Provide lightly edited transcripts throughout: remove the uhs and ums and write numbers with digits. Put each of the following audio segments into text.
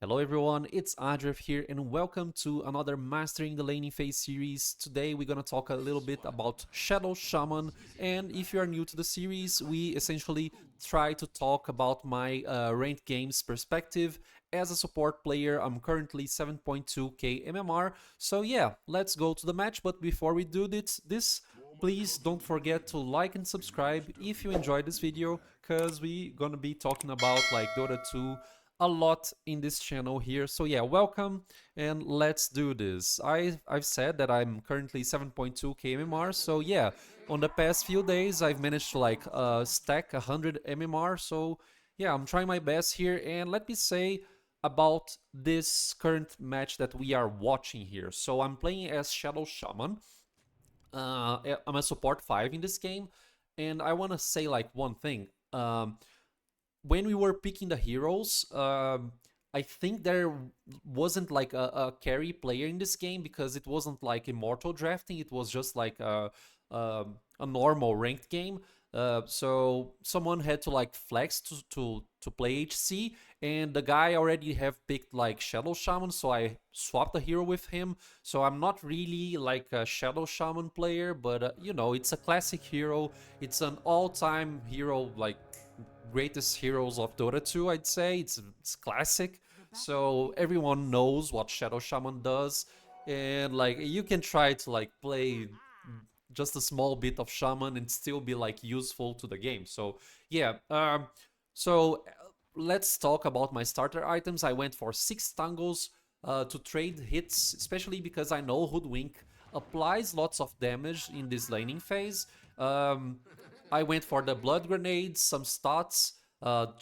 Hello everyone, it's Adrev here and welcome to another Mastering the Laning Phase series. Today we're gonna talk a little bit about Shadow Shaman, and if you are new to the series, we essentially try to talk about my ranked games perspective. As a support player, I'm currently 7.2k MMR, so yeah, let's go to the match. But before we do this, please don't forget to like and subscribe if you enjoyed this video, because we're gonna be talking about like Dota 2 a lot in this channel here. So yeah, welcome and let's do this. I've said that I'm currently 7.2k MMR, so yeah, on the past few days I've managed to like stack 100 MMR, so yeah, I'm trying my best here. And let me say about this current match that we are watching here. So I'm playing as Shadow Shaman. I'm a support 5 in this game, and I want to say like one thing. When we were picking the heroes, I think there wasn't like a carry player in this game because it wasn't like immortal drafting. It was just like a normal ranked game. So someone had to like flex to play HC, and the guy already have picked like Shadow Shaman, so I swapped the hero with him. So I'm not really like a Shadow Shaman player, but you know, it's a classic hero. It's an all-time hero, like greatest heroes of Dota 2, I'd say. It's classic. So everyone knows what Shadow Shaman does. And like you can try to like play just a small bit of Shaman and still be like useful to the game. So yeah, let's talk about my starter items. I went for 6 tangles to trade hits, especially because I know Hoodwink applies lots of damage in this laning phase. Um, I went for the blood grenades, some stats,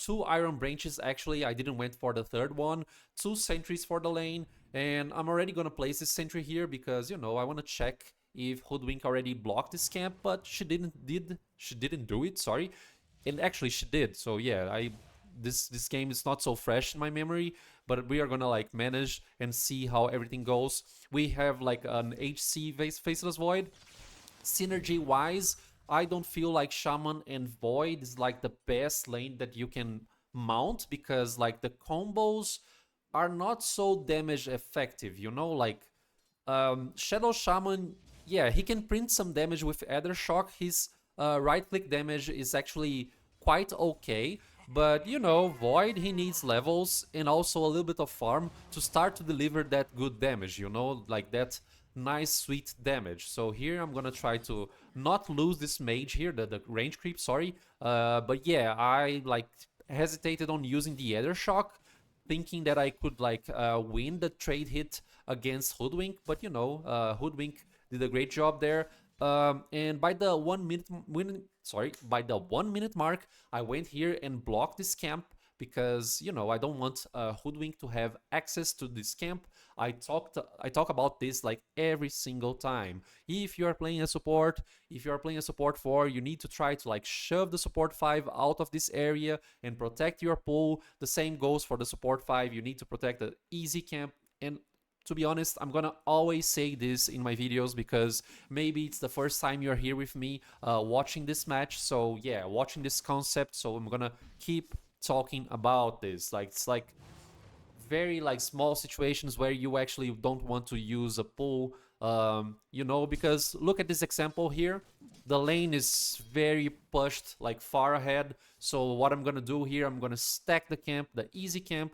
2 iron branches. Actually, I didn't went for the third one. 2 sentries for the lane, and I'm already gonna place this sentry here because you know I want to check if Hoodwink already blocked this camp, but she didn't do it. Sorry, and actually she did. So yeah, this game is not so fresh in my memory, but we are gonna like manage and see how everything goes. We have like an HC Faceless Void. Synergy wise, I don't feel like Shaman and Void is like the best lane that you can mount because like the combos are not so damage effective, you know, like Shadow Shaman, yeah, he can print some damage with Ether Shock. His right click damage is actually quite okay, but you know, Void, he needs levels and also a little bit of farm to start to deliver that good damage, you know, like that nice sweet damage. So here I'm gonna try to not lose this mage here, the range creep, sorry. But yeah, I like hesitated on using the Ether Shock, thinking that I could like win the trade hit against Hoodwink, but you know, Hoodwink did a great job there. And by the 1 minute mark, I went here and blocked this camp because you know I don't want Hoodwink to have access to this camp. I talk about this like every single time. If you are playing a support, if you are playing a support 4, you need to try to like shove the support 5 out of this area and protect your pool. The same goes for the support 5. You need to protect the easy camp. And to be honest, I'm gonna always say this in my videos because maybe it's the first time you're here with me watching this match. So yeah, watching this concept. So I'm gonna keep talking about this. Like it's like very like small situations where you actually don't want to use a pull, you know, because look at this example here. The lane is very pushed like far ahead. So what I'm gonna do here, I'm gonna stack the camp, the easy camp,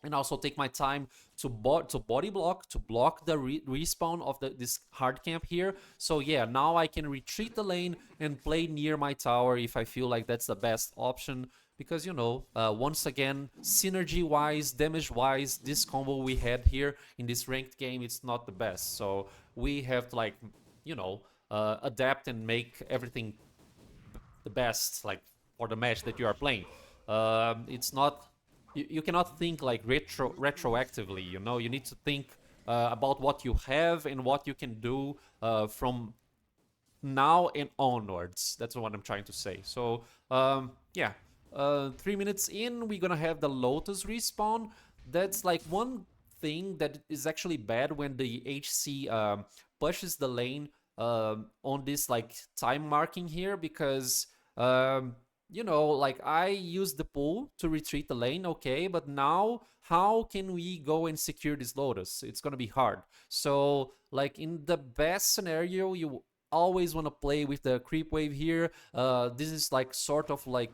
and also take my time to body block to block the respawn of this hard camp here. So yeah, now I can retreat the lane and play near my tower if I feel like that's the best option, because you know, once again, synergy wise, damage wise, this combo we had here in this ranked game, it's not the best. So we have to like, you know, adapt and make everything the best, like for the match that you are playing. It's not, you cannot think like retroactively, you know. You need to think about what you have and what you can do from now and onwards. That's what I'm trying to say. So yeah, 3 minutes in, we're gonna have the Lotus respawn. That's like one thing that is actually bad when the HC pushes the lane on this like time marking here, because you know, like I use the pool to retreat the lane, okay, but now how can we go and secure this Lotus? It's gonna be hard. So, like in the best scenario, you always want to play with the creep wave here. This is like sort of like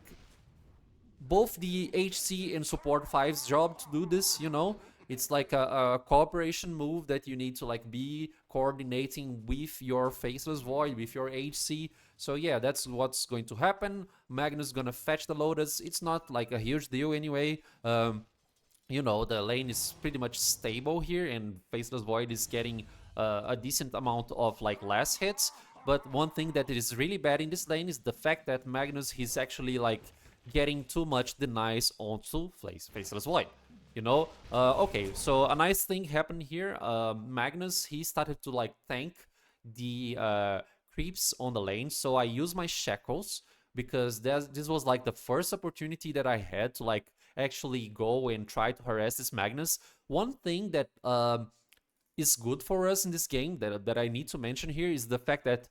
both the HC and support five's job to do this, you know. It's like a cooperation move that you need to like be coordinating with your Faceless Void, with your HC. So yeah, that's what's going to happen. Magnus gonna fetch the Lotus. It's not like a huge deal anyway. You know, the lane is pretty much stable here, and Faceless Void is getting a decent amount of like last hits. But one thing that is really bad in this lane is the fact that Magnus, he's actually like getting too much denies onto Faceless Void. You know, okay, so a nice thing happened here. Magnus, he started to like tank the creeps on the lane, so I used my shackles because this was like the first opportunity that I had to like actually go and try to harass this Magnus. One thing that is good for us in this game that I need to mention here is the fact that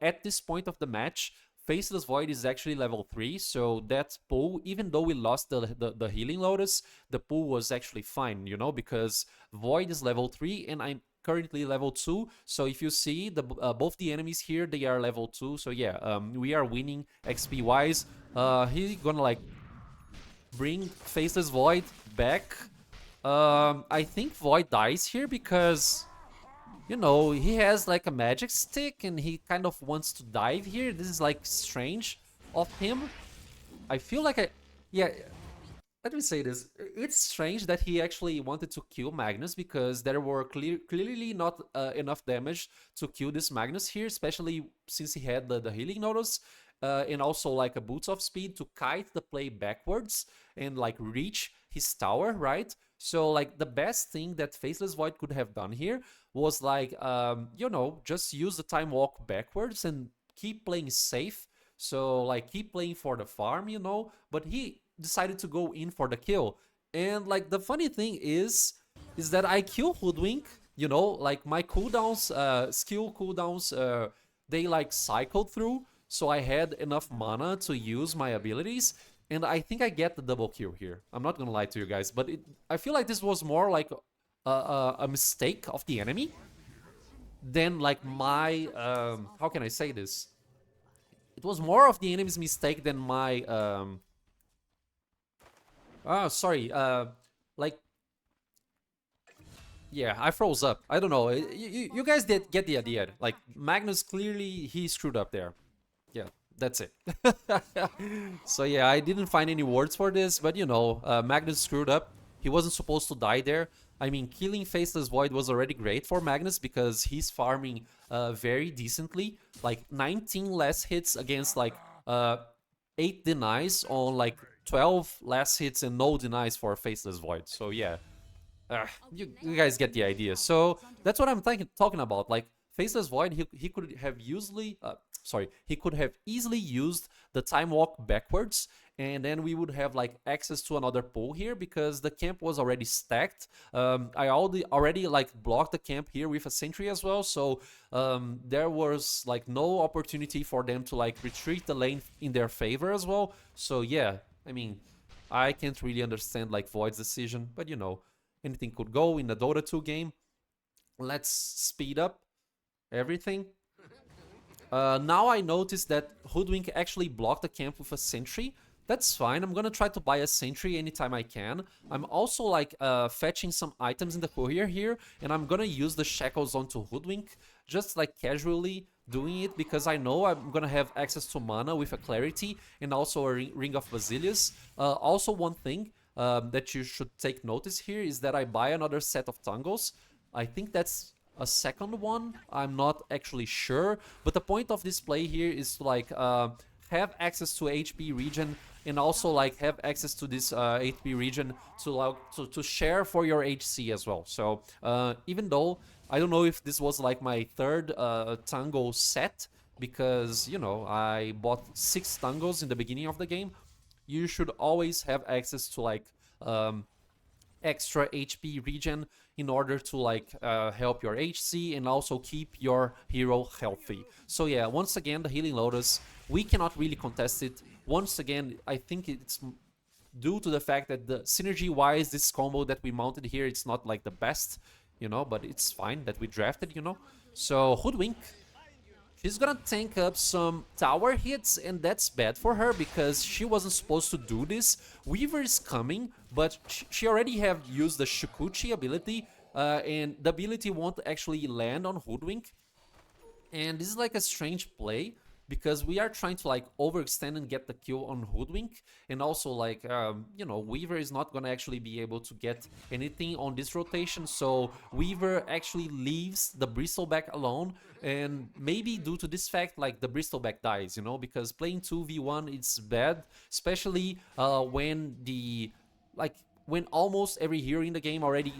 at this point of the match, Faceless Void is actually level 3, so that pull, even though we lost the Healing Lotus, the pull was actually fine, you know, because Void is level 3 and I'm currently level 2, so if you see, both the enemies here, they are level 2, so yeah, we are winning XP-wise. He's gonna like bring Faceless Void back. I think Void dies here because, you know, he has like a magic stick and he kind of wants to dive here. This is like strange of him. I feel like yeah, let me say this. It's strange that he actually wanted to kill Magnus because there were clearly not enough damage to kill this Magnus here, especially since he had the healing notice. And also like a boots of speed to kite the play backwards and like reach his tower, right? So like the best thing that Faceless Void could have done here was like, you know, just use the time walk backwards and keep playing safe. So like keep playing for the farm, you know, but he decided to go in for the kill. And like the funny thing is that I kill Hoodwink, you know, like my cooldowns, skill cooldowns, they like cycled through, so I had enough mana to use my abilities, and I think I get the double kill here. I'm not gonna lie to you guys, but I feel like this was more like a mistake of the enemy than like my, how can I say this? It was more of the enemy's mistake than my, sorry, like, yeah, I froze up. I don't know. You guys did get the idea. Like, Magnus clearly, he screwed up there. Yeah, that's it. So yeah, I didn't find any words for this, but you know, Magnus screwed up. He wasn't supposed to die there. I mean, killing Faceless Void was already great for Magnus because he's farming very decently. Like 19 less hits against like 8 denies on like 12 less hits and no denies for Faceless Void. So yeah, you guys get the idea. So that's what I'm talking about. Like Faceless Void, he could have he could have easily used the time walk backwards, and then we would have like access to another pool here because the camp was already stacked. I already like blocked the camp here with a sentry as well, so there was like no opportunity for them to like retreat the lane in their favor as well. So yeah, I mean, I can't really understand like Void's decision, but you know, anything could go in the Dota 2 game. Let's speed up everything. Now I noticed that Hoodwink actually blocked the camp with a sentry. That's fine. I'm gonna try to buy a sentry anytime I can. I'm also like fetching some items in the courier here, and I'm gonna use the shackles onto Hoodwink, just like casually doing it because I know I'm gonna have access to mana with a clarity and also a ring of Basilius. Also, one thing that you should take notice here is that I buy another set of tangles. I think that's a second one. I'm not actually sure, but the point of this play here is to like have access to HP region and also like have access to this HP region to like to share for your HC as well. So even though I don't know if this was like my third tango set because you know I bought 6 tangos in the beginning of the game, you should always have access to like extra HP regen in order to like help your HC and also keep your hero healthy. So yeah, once again, the Healing Lotus we cannot really contest it. Once again, I think it's due to the fact that the synergy wise, this combo that we mounted here, it's not like the best, you know, but it's fine that we drafted, you know. So Hoodwink, she's gonna tank up some tower hits, and that's bad for her because she wasn't supposed to do this. Weaver is coming, but she already have used the Shukuchi ability, and the ability won't actually land on Hoodwink. And this is like a strange play because we are trying to like overextend and get the kill on Hoodwink, and also like you know, Weaver is not gonna actually be able to get anything on this rotation, so Weaver actually leaves the Bristleback alone, and maybe due to this fact, like the Bristleback dies, you know, because playing 2v1 it's bad, especially when the like when almost every hero in the game already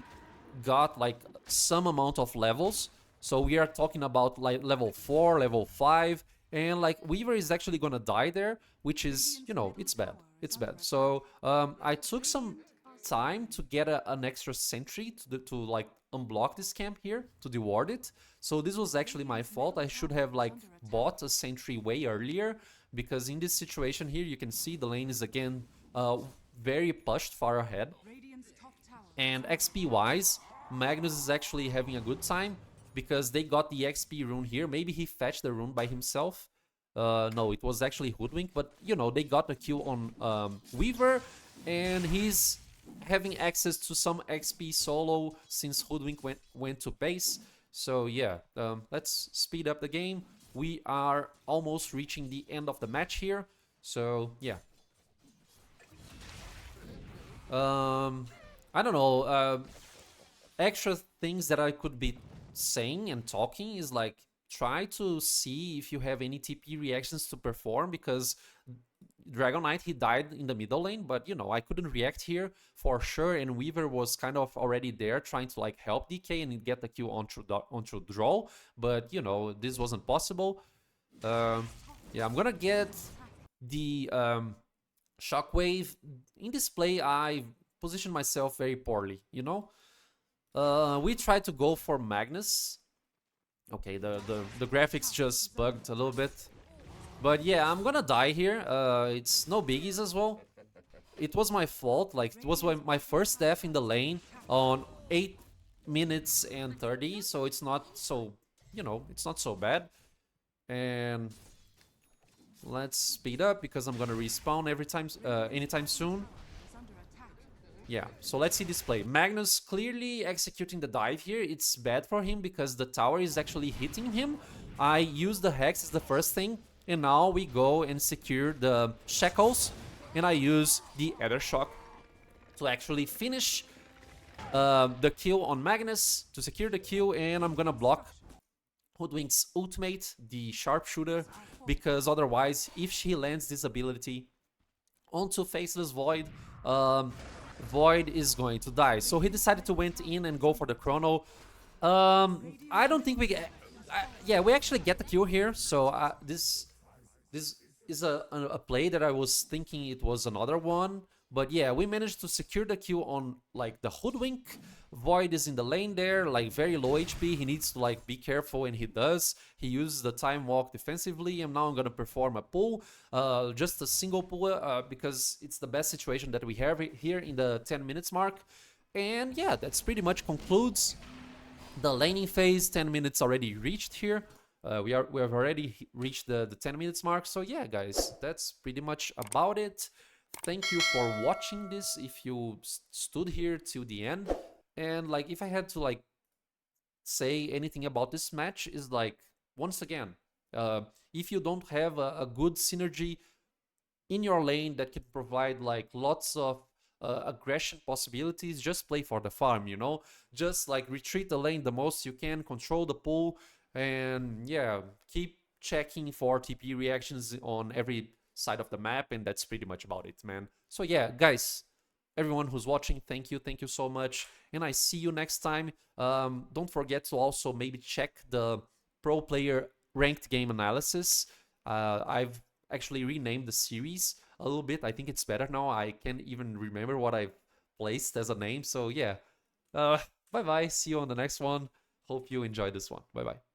got like some amount of levels. So we are talking about like level 4, level 5, and like Weaver is actually gonna die there, which is, you know, it's bad. It's bad. So I took some time to get an extra sentry to like unblock this camp here, to deward it. So this was actually my fault. I should have like bought a sentry way earlier, because in this situation here, you can see the lane is again very pushed far ahead. And XP wise, Magnus is actually having a good time because they got the XP rune here. Maybe he fetched the rune by himself. No, it was actually Hoodwink, but you know, they got the kill on Weaver, and he's having access to some XP solo since Hoodwink went to base. So yeah, let's speed up the game. We are almost reaching the end of the match here. So yeah. I don't know. Extra things that I could be saying and talking is like, try to see if you have any TP reactions to perform, because Dragon Knight, he died in the middle lane, but you know, I couldn't react here for sure, and Weaver was kind of already there trying to like help DK and get the kill onto draw, but you know, this wasn't possible. Yeah, I'm gonna get the Shockwave. In this play, I positioned myself very poorly, you know? We tried to go for Magnus. Okay, the graphics just bugged a little bit. But yeah, I'm gonna die here. It's no biggies as well. It was my fault. Like, it was my first death in the lane on 8 minutes and 30, so it's not so, you know, it's not so bad. And let's speed up because I'm gonna respawn anytime soon. Yeah, so let's see this play. Magnus clearly executing the dive here. It's bad for him because the tower is actually hitting him. I use the Hex as the first thing, and now we go and secure the Shackles, and I use the Ether Shock to actually finish the kill on Magnus, to secure the kill, and I'm gonna block Hoodwink's ultimate, the Sharpshooter, because otherwise, if she lands this ability onto Faceless Void, Void is going to die. So he decided to went in and go for the Chrono. I don't think we get... yeah, we actually get the kill here. So this is a play that I was thinking it was another one. But yeah, we managed to secure the kill on like the Hoodwink. Void is in the lane there, like very low HP. He needs to like be careful, and he does. He uses the Time Walk defensively, and now I'm gonna perform a pull, just a single pull, because it's the best situation that we have here in the 10 minutes mark. And yeah, that's pretty much concludes the laning phase. 10 minutes already reached here. We have already reached the 10 minutes mark. So yeah, guys, that's pretty much about it. Thank you for watching this, if you stood here till the end. And like, if I had to like say anything about this match, is like, once again, if you don't have a good synergy in your lane that can provide like lots of aggression possibilities, just play for the farm, you know? Just like retreat the lane the most you can, control the pool, and yeah, keep checking for TP reactions on every side of the map, and that's pretty much about it, man. So yeah, guys, everyone who's watching, thank you so much, and I see you next time. Don't forget to also maybe check the pro player ranked game analysis. I've actually renamed the series a little bit. I think it's better now. I can't even remember what I've placed as a name. So yeah, bye bye. See you on the next one. Hope you enjoyed this one. Bye bye.